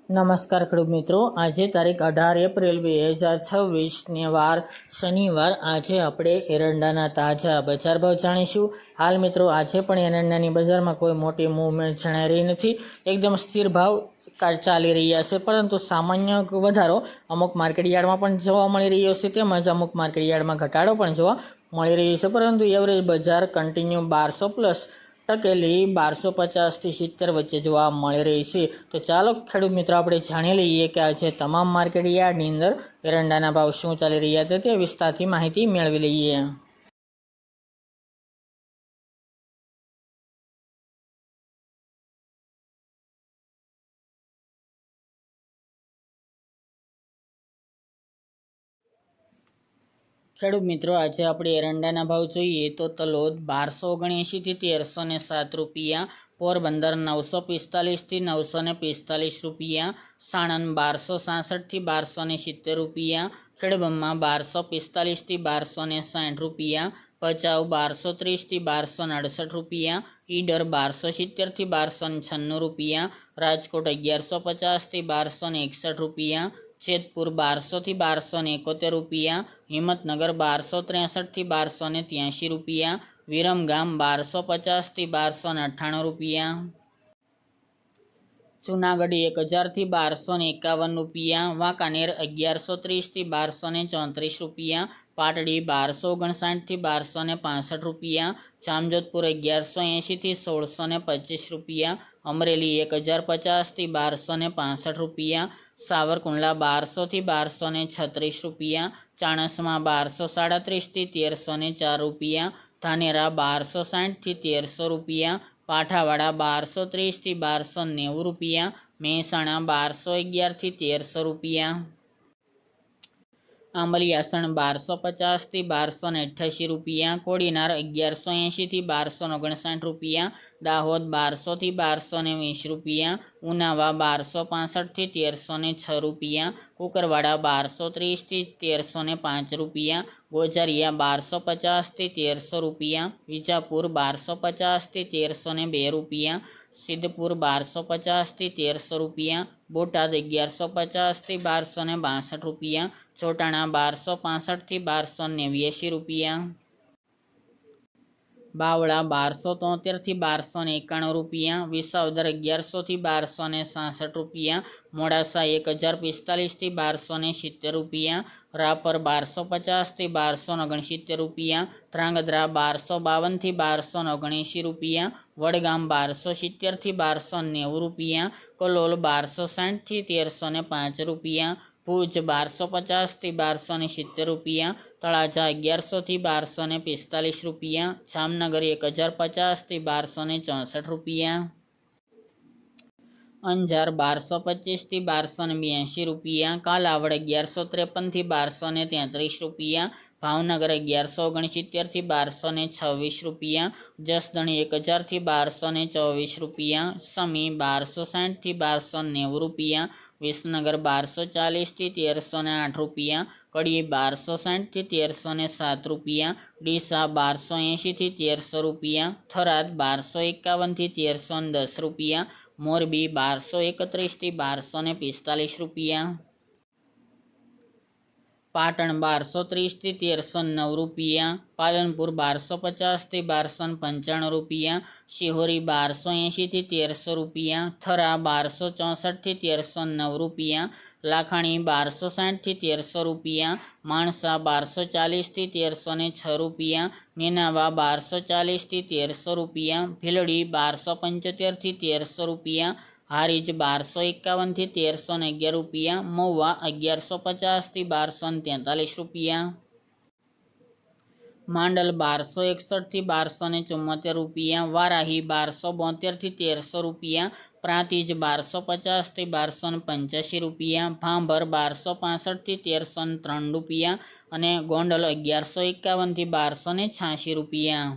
નમસ્કાર ખેડૂત મિત્રો, આજે તારીખ 18 એપ્રિલ 2026 વાર શનિવાર। આજે આપણે એરંડાના તાજા બજાર ભાવ જાણીશું। હાલ મિત્રો આજે પણ એરંડાની બજારમાં કોઈ મોટી મૂવમેન્ટ જણાઈ રહી નથી, એકદમ સ્થિર ભાવ ચાલી રહ્યા છે, પરંતુ સામાન્ય વધારો અમુક માર્કેટયાર્ડમાં પણ જોવા મળી રહ્યો છે, તેમજ અમુક માર્કેટયાર્ડમાં ઘટાડો પણ જોવા મળી રહ્યો છે, પરંતુ એવરેજ બજાર કન્ટિન્યુ 1200+ ટકેલી 1250 થી 70 વચ્ચે જોવા મળી રહી છે। તો ચાલો ખેડૂત મિત્રો આપણે જાણી લઈએ કે આજે તમામ માર્કેટ યાર્ડની અંદર એરંડાના ભાવ શું ચાલી રહ્યા છે, તે વિસ્તારથી માહિતી મેળવી લઈએ। ખેડૂત મિત્રો આજે આપણે એરંડાના ભાવ જોઈએ તો તલોદ 1279 થી 1307 રૂપિયા, પોરબંદર 945 થી 945 રૂપિયા, સાણંદ 1266 થી 1270 રૂપિયા, ખેડબ્રહ્મા 1245 થી 1260 રૂપિયા, ભચાઉ 1230 થી 1268 રૂપિયા, ઈડર 1270 થી 1296 રૂપિયા, રાજકોટ 1150 થી 1261 રૂપિયા, જેતપુર 1200 થી 1271 રૂપિયા, હિંમતનગર 1263 થી 1283 રૂપિયા, વિરમગામ 1250 થી 1298 રૂપિયા, જૂનાગઢ 1000 થી 1251 રૂપિયા, વાંકાનેર 1130 થી 1234 રૂપિયા, પાટડી 1259 થી 1265 રૂપિયા, જામજોધપુર 1180 થી 1625 રૂપિયા, અમરેલી 1050 થી 1265 રૂપિયા, સાવરકુંડલા 1200 થી 1236 રૂપિયા, ચાણસ્મા 1237 થી 1304 રૂપિયા, ધાનેરા 1260 થી 1300 રૂપિયા, પાઠાવાડા 1230 થી 1290 રૂપિયા, મહેસાણા 1211 થી 1300 રૂપિયા, આંબલિયાસણ 1250 થી 1288 રૂપિયા, કોડીનાર 1180 થી 1259 રૂપિયા, દાહોદ 1200 થી 1220 રૂપિયા, ઉનાવા 1265 થી 1306 રૂપિયા, કુકરવાડા 1230 થી 1305 રૂપિયા, ગોજારિયા 1250 થી 1300 રૂપિયા, વિજાપુર 1250 થી 1302 રૂપિયા, સિદ્ધપુર 1250 થી 1300 રૂપિયા, બોટાદ 1150 થી 1262 રૂપિયા, ચોટાણા 1265 થી 1289 રૂપિયા, બાવળા 1273 થી 1291 રૂપિયા, વિસાવદર 1100 થી 1266 રૂપિયા, મોડાસા 1045 થી 1270 રૂપિયા, રાપર 1250 થી 1269 રૂપિયા, ધ્રાંગધ્રા 1252 થી 1279 રૂપિયા, વડગામ 1270 થી 1290 રૂપિયા, કલોલ 1260 થી 1305 રૂપિયા, ભુજ 1250 થી 1270 રૂપિયા, તળાજા 1100 થી 1245 રૂપિયા, જામનગર 1050 થી 1264 રૂપિયા, અંજાર 1225 થી 1282 રૂપિયા, કાલાવડ 1153 થી 1233 રૂપિયા, ભાવનગર 1169 થી 1226 રૂપિયા, જસદણ 1000 થી 1224 રૂપિયા, સમી 1260 થી 1290 રૂપિયા, વિસનગર 1240 થી 1308 રૂપિયા, કડી 1260 થી 1307 રૂપિયા, ડીસા 1280 થી 1300 રૂપિયા, થરાદ 1251 થી 1310 રૂપિયા, મોરબી 1231 થી 1245 રૂપિયા, પાટણ 1230 થી 1309 રૂપિયા, પાલનપુર 1250 થી 1295 રૂપિયા, શિહોરી 1280 થી 1300 રૂપિયા, થરા 1264 થી 1309 રૂપિયા, લાખાણી 1260 થી 1300 રૂપિયા, માણસા 1240 થી 1306 રૂપિયા, નેનાવા 1240 થી 1300 રૂપિયા, ભીલડી 1275 થી 1300 રૂપિયા, હારીજ 1251 થી 1311 રૂપિયા, મહુવા 1150 થી 1243 રૂપિયા, માંડલ 1261 થી 1274 રૂપિયા, વારાહી 1272 થી 1300 રૂપિયા, પ્રાંતિજ 1250 થી 1285 રૂપિયા, ભાંભર 1265 થી 1303 રૂપિયા અને ગોંડલ 1151 થી 1286 રૂપિયા।